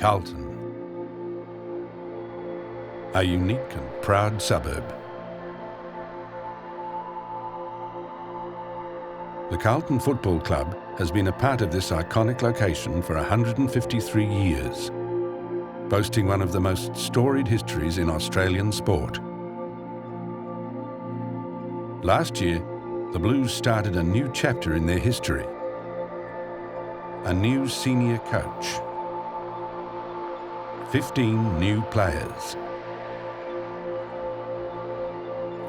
Carlton, a unique and proud suburb. The Carlton Football Club has been a part of this iconic location for 153 years, boasting one of the most storied histories in Australian sport. Last year, the Blues started a new chapter in their history. A new senior coach. 15 new players.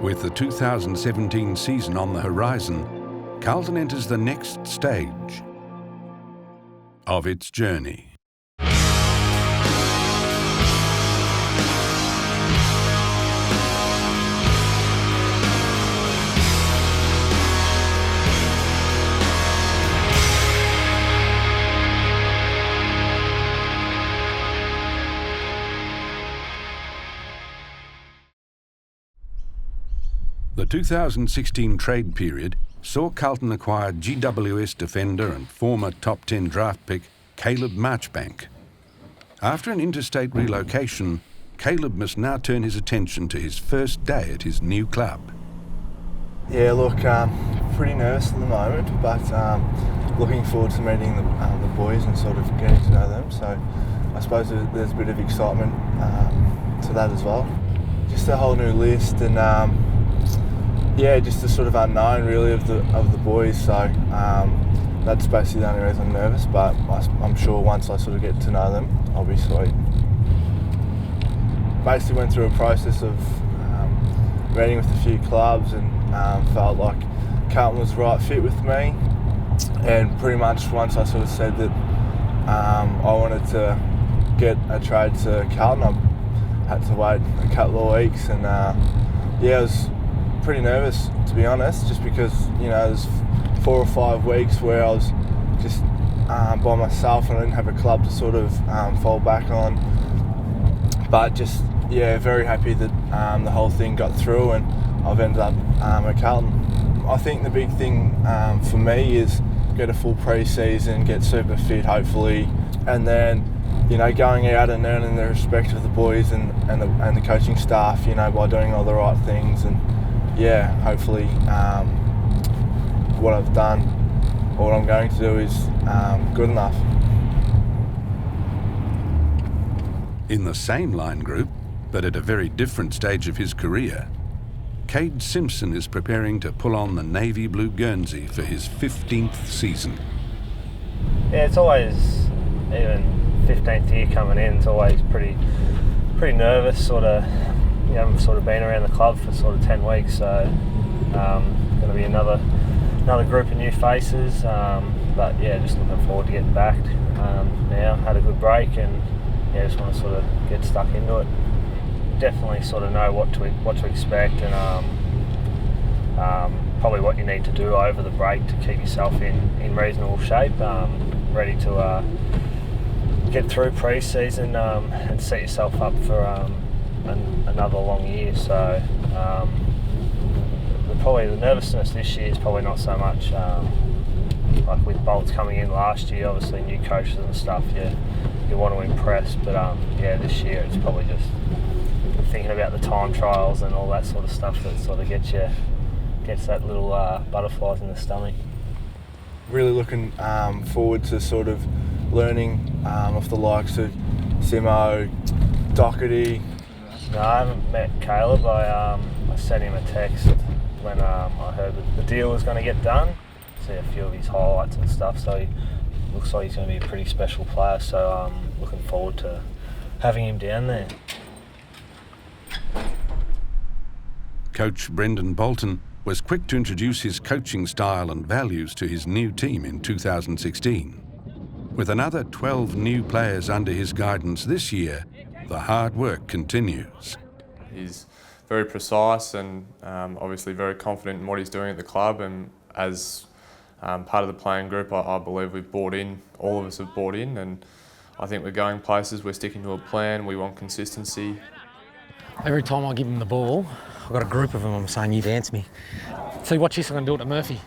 With the 2017 season on the horizon, Carlton enters the next stage of its journey. The 2016 trade period saw Carlton acquire GWS defender and former top 10 draft pick Caleb Marchbank. After an interstate relocation, Caleb must now turn his attention to his first day at his new club. Yeah, look, pretty nervous at the moment, but looking forward to meeting the boys and sort of getting to know them. So I suppose there's a bit of excitement to that as well. Just a whole new list and yeah, just the sort of unknown really of the boys. So that's basically the only reason I'm nervous. But I'm sure once I sort of get to know them, I'll be sweet. Basically went through a process of meeting with a few clubs and felt like Carlton was the right fit with me. And pretty much once I sort of said that I wanted to get a trade to Carlton, I had to wait a couple of weeks and yeah, it was pretty nervous, to be honest, just because, you know, there's 4 or 5 weeks where I was just by myself and I didn't have a club to sort of fall back on. But just, yeah, very happy that the whole thing got through and I've ended up at Carlton. I think the big thing for me is get a full pre-season, get super fit hopefully, and then, you know, going out and earning the respect of the boys and the coaching staff, you know, by doing all the right things. And yeah, hopefully what I've done or what I'm going to do is good enough. In the same line group, but at a very different stage of his career, Simpson is preparing to pull on the navy blue Guernsey for his 15th season. Yeah, it's always, even 15th year coming in, it's always pretty nervous, sort of. You haven't sort of been around the club for sort of 10 weeks, so going to be another group of new faces. But yeah, just looking forward to getting back now. Had a good break and yeah, just want to sort of get stuck into it. Definitely sort of know what to expect and probably what you need to do over the break to keep yourself in reasonable shape, ready to get through pre-season and set yourself up for another long year. So probably the nervousness this year is probably not so much like with Bolts coming in last year, obviously new coaches and stuff, you want to impress, but yeah, this year it's probably just thinking about the time trials and all that sort of stuff that sort of gets that little butterflies in the stomach. Really looking forward to sort of learning off the likes of Simo, Doherty. No, I haven't met Caleb. I sent him a text when I heard that the deal was going to get done. See a few of his highlights and stuff, so he looks like he's going to be a pretty special player, so I'm looking forward to having him down there. Coach Brendan Bolton was quick to introduce his coaching style and values to his new team in 2016. With another 12 new players under his guidance this year, the hard work continues. He's very precise and obviously very confident in what he's doing at the club, and as part of the playing group I believe we've bought in, all of us have bought in, and I think we're going places, we're sticking to a plan, we want consistency. Every time I give him the ball, I've got a group of them, I'm saying, you dance me. See, watch this, I'm going to do it to Murphy.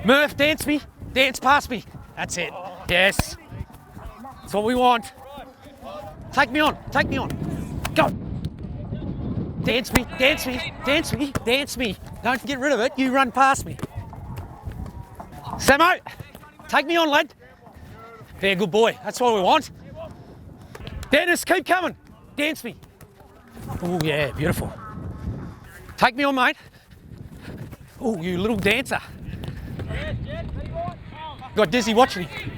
Murph, dance me, dance past me. That's it, yes. That's what we want. Take me on, take me on. Go. Dance me, dance me, dance me, dance me. Don't get rid of it, you run past me. Samo, take me on, lad. Very good boy, that's what we want. Dennis, keep coming. Dance me. Oh yeah, beautiful. Take me on, mate. Oh, you little dancer. Got dizzy watching him.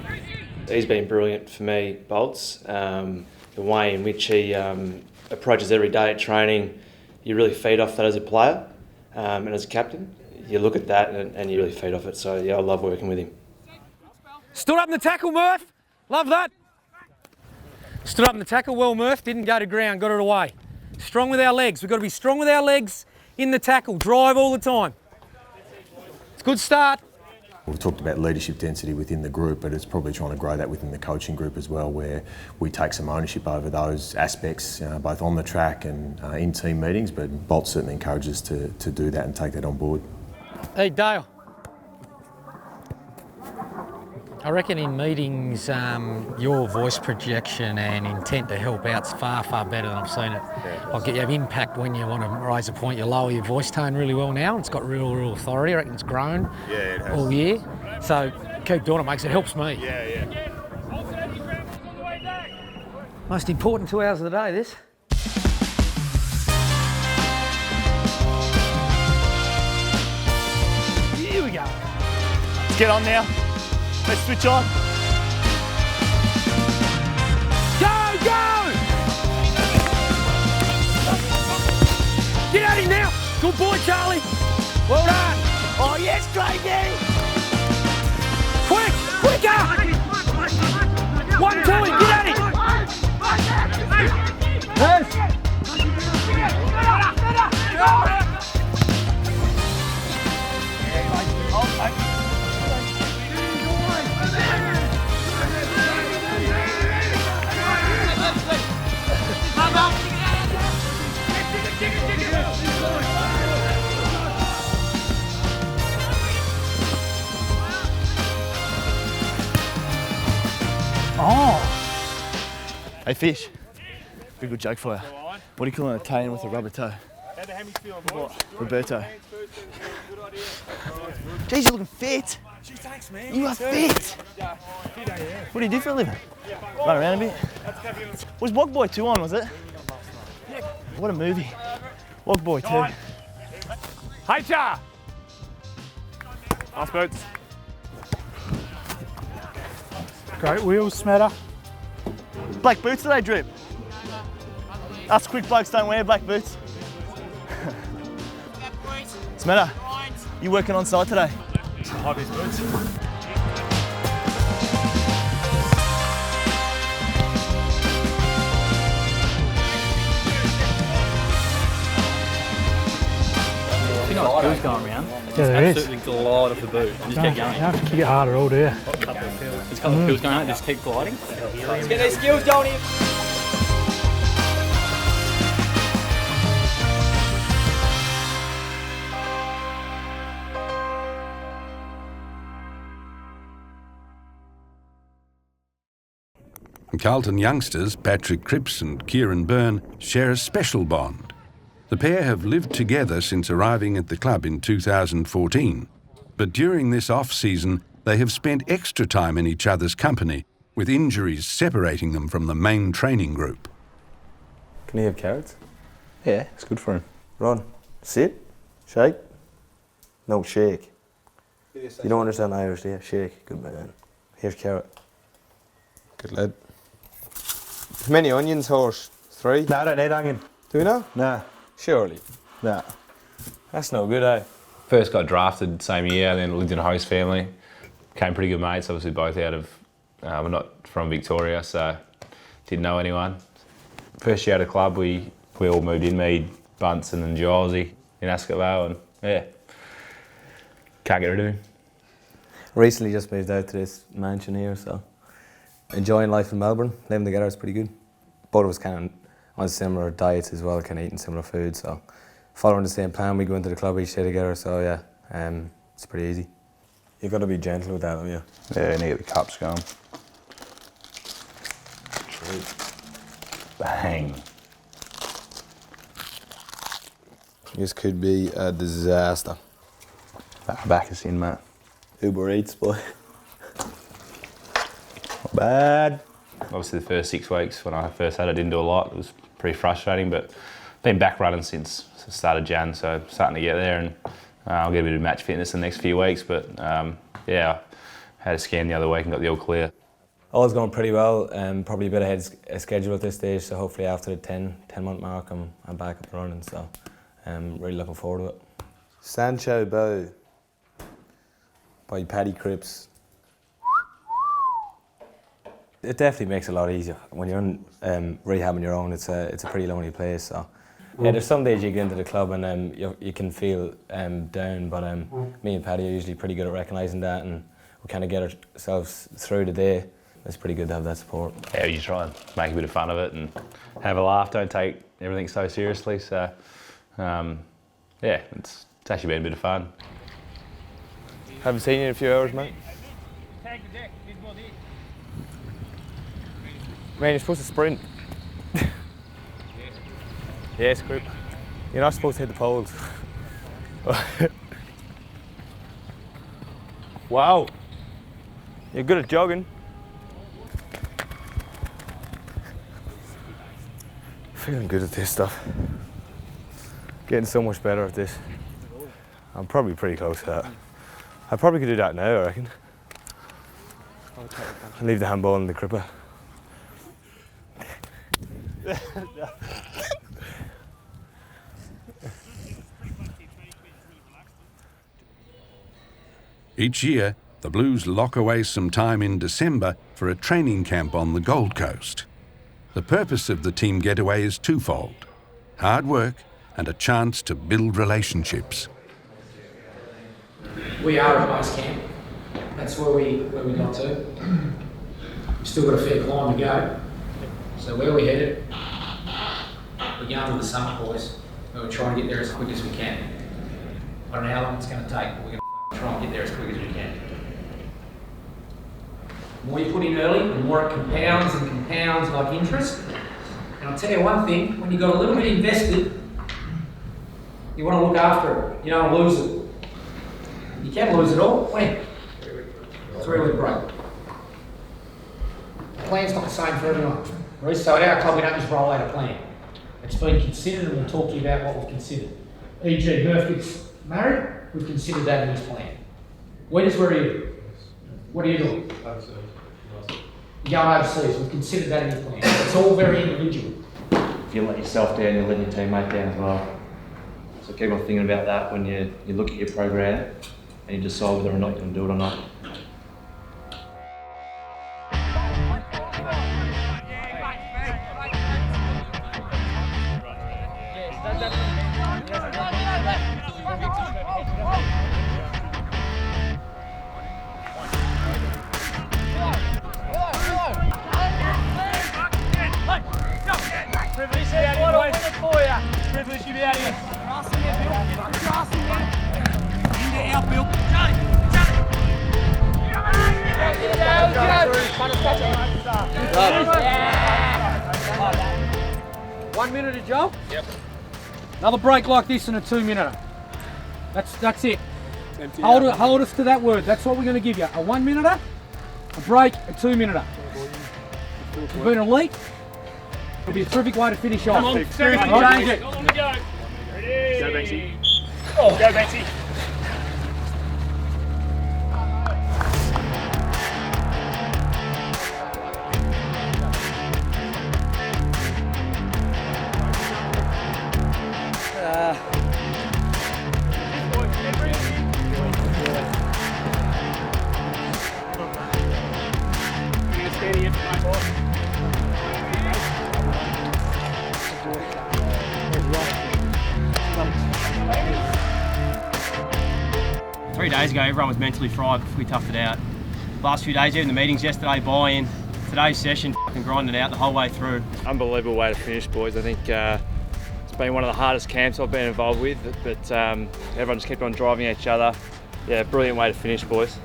He's been brilliant for me, Bolts. The way in which he approaches every day at training, you really feed off that as a player and as a captain. You look at that and you really feed off it. So yeah, I love working with him. Stood up in the tackle, Murph. Love that. Stood up in the tackle well, Murph. Didn't go to ground, got it away. Strong with our legs. We've got to be strong with our legs in the tackle. Drive all the time. It's a good start. We've talked about leadership density within the group, but it's probably trying to grow that within the coaching group as well, where we take some ownership over those aspects, both on the track and in team meetings, but Bolt certainly encourages to do that and take that on board. Hey, Dale. I reckon in meetings, your voice projection and intent to help out's far, far better than I've seen it. Like you have impact when you want to raise a point, you lower your voice tone really well now. It's got real authority. I reckon it's grown all year. So keep doing it, mates. It helps me. Yeah. Most important 2 hours of the day, this. Here we go. Let's get on now. Let's switch on. Go! Get at him now! Good boy, Charlie. Well done. Oh, yes, Craigie. Quicker! 1, 2, and get at him. Yes. Hey, Fish. Very good joke for you. What do you call an Italian with a rubber toe? Roberto. Jeez, you're looking fit. Thanks, man. You are fit. What do you do for a living? Run around a bit. Was Wog Boy 2 on, was it? What a movie. Wog Boy 2. Hey, Char. Nice boots. Great wheels, Smatter. Black boots today, Drip? Us quick blokes don't wear black boots. Smatter, you working on site today? Hobbies boots. Who's going around? Yeah, there is. Absolutely glide off the boot. And just keep going. You have to kick it harder all day. There's a couple of pills going out, just keep gliding. Let's get these skills going here. Carlton youngsters Patrick Crypts and Kieran Byrne share a special bond. The pair have lived together since arriving at the club in 2014, but during this off-season they have spent extra time in each other's company, with injuries separating them from the main training group. Can he have carrots? Yeah, it's good for him. Run, sit, shake. No, shake. You don't understand Irish, do you? Shake, good man. Here's carrot. Good lad. How many onions, horse? 3? No, I don't need onion. Do we know? Nah. Surely. Nah. That's no good, eh? First got drafted same year, then lived in a host family. Became pretty good mates, obviously both out of, we're not from Victoria, so didn't know anyone. First year at a club, we all moved in, me, Bunsen and Gilesy in Ascot Vale, and yeah, can't get rid of him. Recently just moved out to this mansion here, so enjoying life in Melbourne. Living together is pretty good. Both of us kind of on similar diets as well, kind of eating similar food, so following the same plan, we go into the club each day together, so yeah, it's pretty easy. You've got to be gentle with that, haven't you? Yeah, you need to get the cups going. Bang. This could be a disaster. Back us in, mate. Uber Eats, boy. Not bad. Obviously the first 6 weeks when I first had it, I didn't do a lot. It was pretty frustrating, but been back running since the start of Jan, so starting to get there, and I'll get a bit of match fitness in the next few weeks, but yeah, I had a scan the other week and got the all clear. All's going pretty well, probably a bit ahead of schedule at this stage, so hopefully after the 10-month mark I'm back up and running, so really looking forward to it. Sancho Bow by Paddy Crypts. It definitely makes it a lot easier. When you're in rehab on your own, it's a pretty lonely place, so. Yeah, there's some days you get into the club and you can feel down, but me and Paddy are usually pretty good at recognising that, and we kind of get ourselves through the day. It's pretty good to have that support. Yeah, you try and make a bit of fun of it and have a laugh, don't take everything so seriously, so yeah, it's actually been a bit of fun. Haven't seen you in a few hours, mate. Man, you're supposed to sprint. Yeah, Script. You're not supposed to hit the poles. Wow. You're good at jogging. Feeling good at this stuff. Getting so much better at this. I'm probably pretty close to that. I probably could do that now, I reckon. I'll leave the handball in the cripper. Each year, the Blues lock away some time in December for a training camp on the Gold Coast. The purpose of the Team Getaway is twofold: hard work and a chance to build relationships. We are at base camp. That's where we got to. We've still got a fair climb to go. So where we headed, we're going to the summit, boys. We're trying to get there as quick as we can. I don't know how long it's going to take, but we're going to try and get there as quick as we can. The more you put in early, the more it compounds like interest. And I'll tell you one thing, when you've got a little bit invested, you want to look after it. You don't want to lose it. You can lose it all. When? 3-week break. The plan's not the same for everyone. So at our club, we don't just roll out a plan. It's been considered, and we'll talk to you about what we've considered. E.g. Murph gets married, we've considered that in his plan. Where are you? What are you doing? Overseas. You're going overseas, we've considered that in his plan. It's all very individual. If you let yourself down, you're letting your teammate down as well. So keep on thinking about that when you look at your program and you decide whether or not you're going to do it or not. One minute to jump? Yep. Another break like this and a 2-minute. That's it. Hold us to that word. That's what we're going to give you. A 1-minute, a break, a 2-minute. You've been elite. It'll be a terrific way to finish off. Come on, change it. How long to go? Ready? Go, Betsy. Oh. Go, Betsy. Days ago, everyone was mentally fried before we toughed it out. Last few days, even the meetings yesterday, buy-in. Today's session, fucking grinding it out the whole way through. Unbelievable way to finish, boys. I think it's been one of the hardest camps I've been involved with, but everyone just kept on driving each other. Yeah, brilliant way to finish, boys.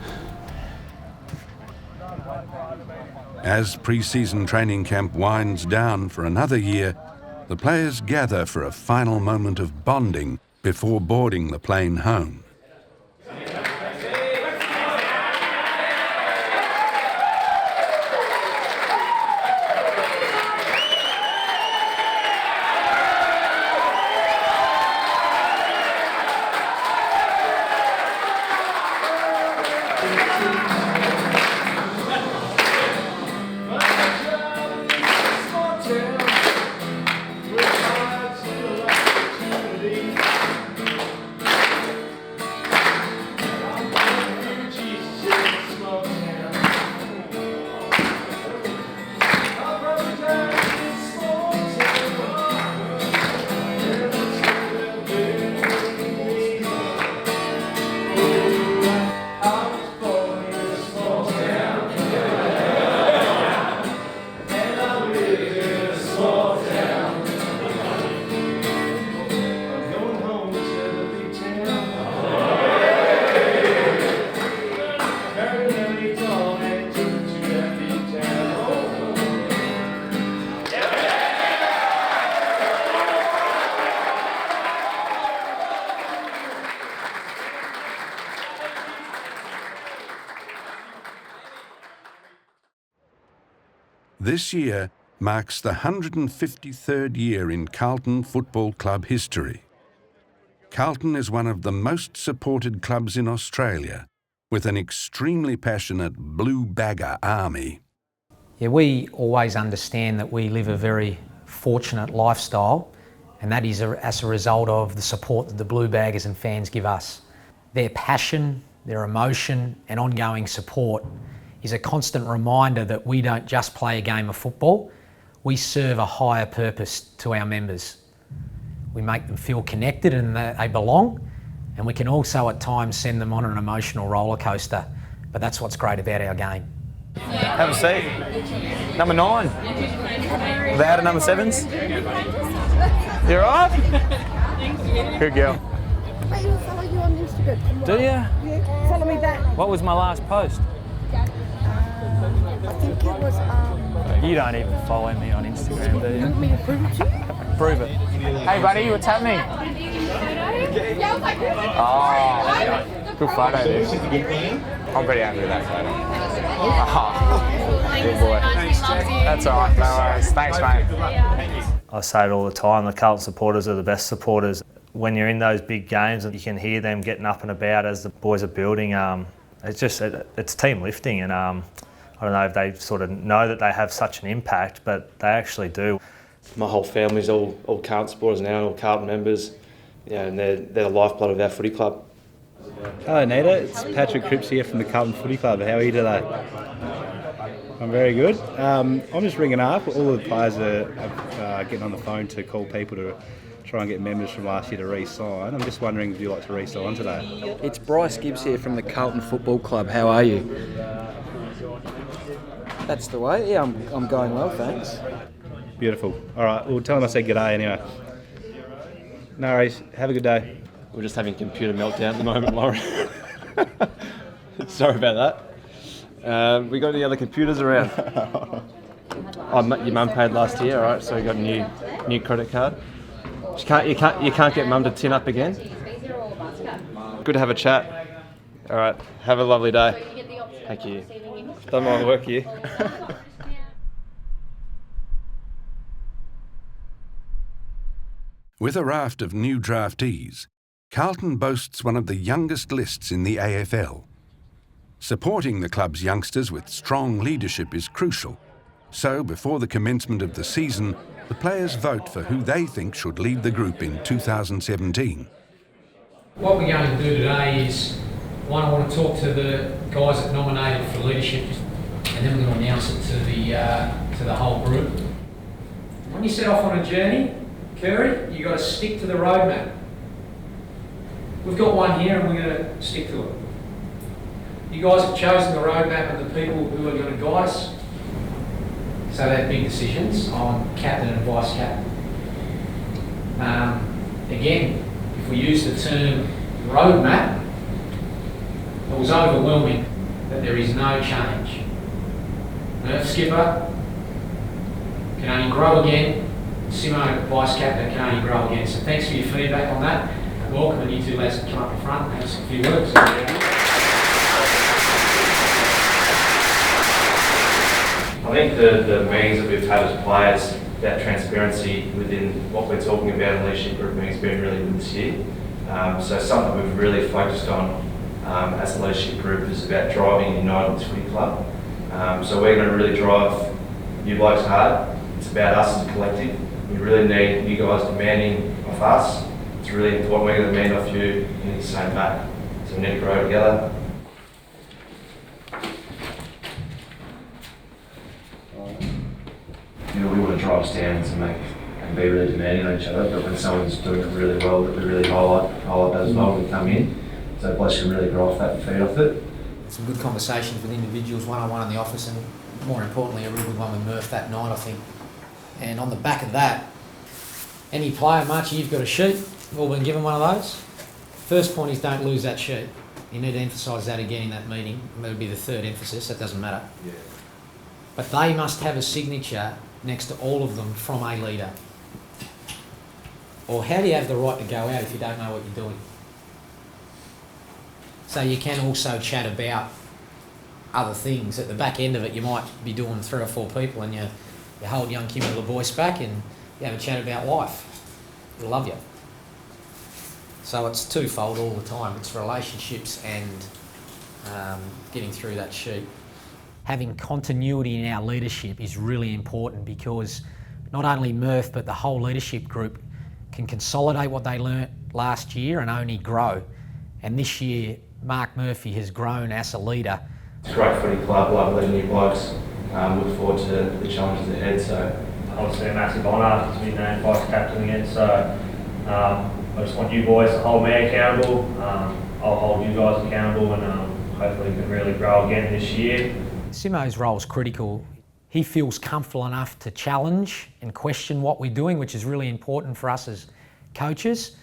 As pre-season training camp winds down for another year, the players gather for a final moment of bonding before boarding the plane home. This year marks the 153rd year in Carlton Football Club history. Carlton is one of the most supported clubs in Australia, with an extremely passionate blue bagger army. Yeah, we always understand that we live a very fortunate lifestyle, and that is as a result of the support that the blue baggers and fans give us. Their passion, their emotion and ongoing support is a constant reminder that we don't just play a game of football, we serve a higher purpose to our members. We make them feel connected and that they belong, and we can also at times send them on an emotional roller coaster, but that's what's great about our game. Have a seat. Number 9. The out of number 7s. You alright? Good girl. I follow you on Instagram. Do you? Yeah, follow me back. What was my last post? I think it was, You don't even follow me on Instagram, do you you? want me to prove it to you? Prove it. Hey buddy, what's happening? Oh, good photo this. I'm pretty happy with that photo. Oh, good boy. That's alright, no worries. Thanks mate. I say it all the time, the Carlton supporters are the best supporters. When you're in those big games and you can hear them getting up and about as the boys are building, it's team lifting, and I don't know if they sort of know that they have such an impact, but they actually do. My whole family's all Carlton supporters now, all Carlton members, and they're the lifeblood of our footy club. Hello Nita, it's Patrick Crypts here from the Carlton Footy Club. How are you today? I'm very good. I'm just ringing up. All the players are getting on the phone to call people to try and get members from last year to re-sign. I'm just wondering if you'd like to re-sign today. It's Bryce Gibbs here from the Carlton Football Club. How are you? That's the way. Yeah, I'm going well, thanks. Beautiful. All right, well tell them I said good day anyway. No worries. Have a good day. We're just having computer meltdown at the moment, Lauren. Sorry about that. We got any other computers around? Your mum paid last year, all right? So you got a new credit card. You can't get mum to tin up again. Good to have a chat. All right. Have a lovely day. Thank you. Done my work here. With a raft of new draftees, Carlton boasts one of the youngest lists in the AFL. Supporting the club's youngsters with strong leadership is crucial. So, before the commencement of the season, the players vote for who they think should lead the group in 2017. What we're going to do today is, one, I want to talk to the guys that nominated for leadership, and then we're going to announce it to the whole group. When you set off on a journey, Curry, you've got to stick to the roadmap. We've got one here and we're going to stick to it. You guys have chosen the roadmap and the people who are going to guide us. So they're big decisions on captain and vice captain. Again, if we use the term roadmap, it was overwhelming that there is no change. Murph, skipper, can only grow again. Simo, vice captain, can only grow again. So thanks for your feedback on that. Welcome, and you two lads come up in front and have a few words. I think the meetings that we've had as players, that transparency within what we're talking about in leadership group meetings has been really good this year. So something we've really focused on as a leadership group is about driving and uniting this footy club. So we're going to really drive you blokes hard. It's about us as a collective. We really need you guys demanding of us. It's really important. We're going to demand off you. You need the same back. So we need to grow together. You know, we want to drive standards and be really demanding on each other, but when someone's doing it really well, that we really highlight that as well when we come in. So blokes can really grow off that and feed off it. Some good conversations with individuals, one-on-one in the office, and more importantly, a really good one with Murph that night, I think. And on the back of that, any player, Marchie, you've got a sheet. We've all been given one of those. First point is don't lose that sheet. You need to emphasise that again in that meeting. That'll be the third emphasis, that doesn't matter. Yeah. But they must have a signature next to all of them from a leader. Or how do you have the right to go out if you don't know what you're doing? So you can also chat about other things. At the back end of it, you might be doing 3 or 4 people and you hold young Kimmy LeBoyce back and you have a chat about life. He'll love you. So it's twofold all the time. It's relationships and getting through that sheet. Having continuity in our leadership is really important because not only Murph but the whole leadership group can consolidate what they learnt last year and only grow. And this year, Mark Murphy has grown as a leader. It's a great footy club, love leading new blokes. Look forward to the challenges ahead. So obviously a massive honour to be named vice captain again. So I just want you boys to hold me accountable. I'll hold you guys accountable, and hopefully we can really grow again this year. Simo's role is critical. He feels comfortable enough to challenge and question what we're doing, which is really important for us as coaches,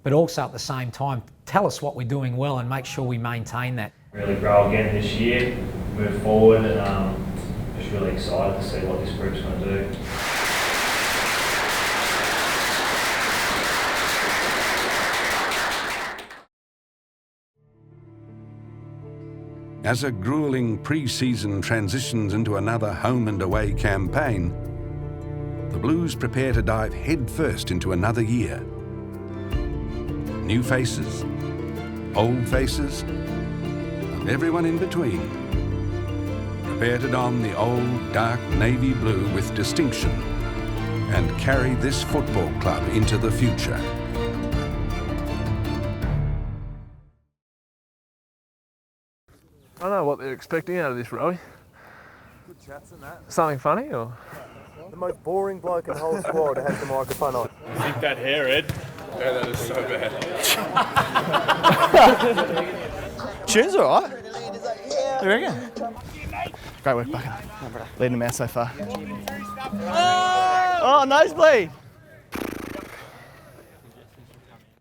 but also at the same time tell us what we're doing well and make sure we maintain that. Really grow again this year, move forward, and just really excited to see what this group's going to do. As a grueling pre-season transitions into another home and away campaign, the Blues prepare to dive headfirst into another year. New faces, old faces, and everyone in between. Prepare to don the old dark navy blue with distinction and carry this football club into the future. I don't know what they're expecting out of this, Rowie. Good chats and that. Something funny, or? The most boring bloke in the whole squad has the microphone on. You think that hair, Ed? Yeah, that is so bad. Tune's all right. You reckon? Great work, Bucket. Leading them out so far. Oh, nosebleed.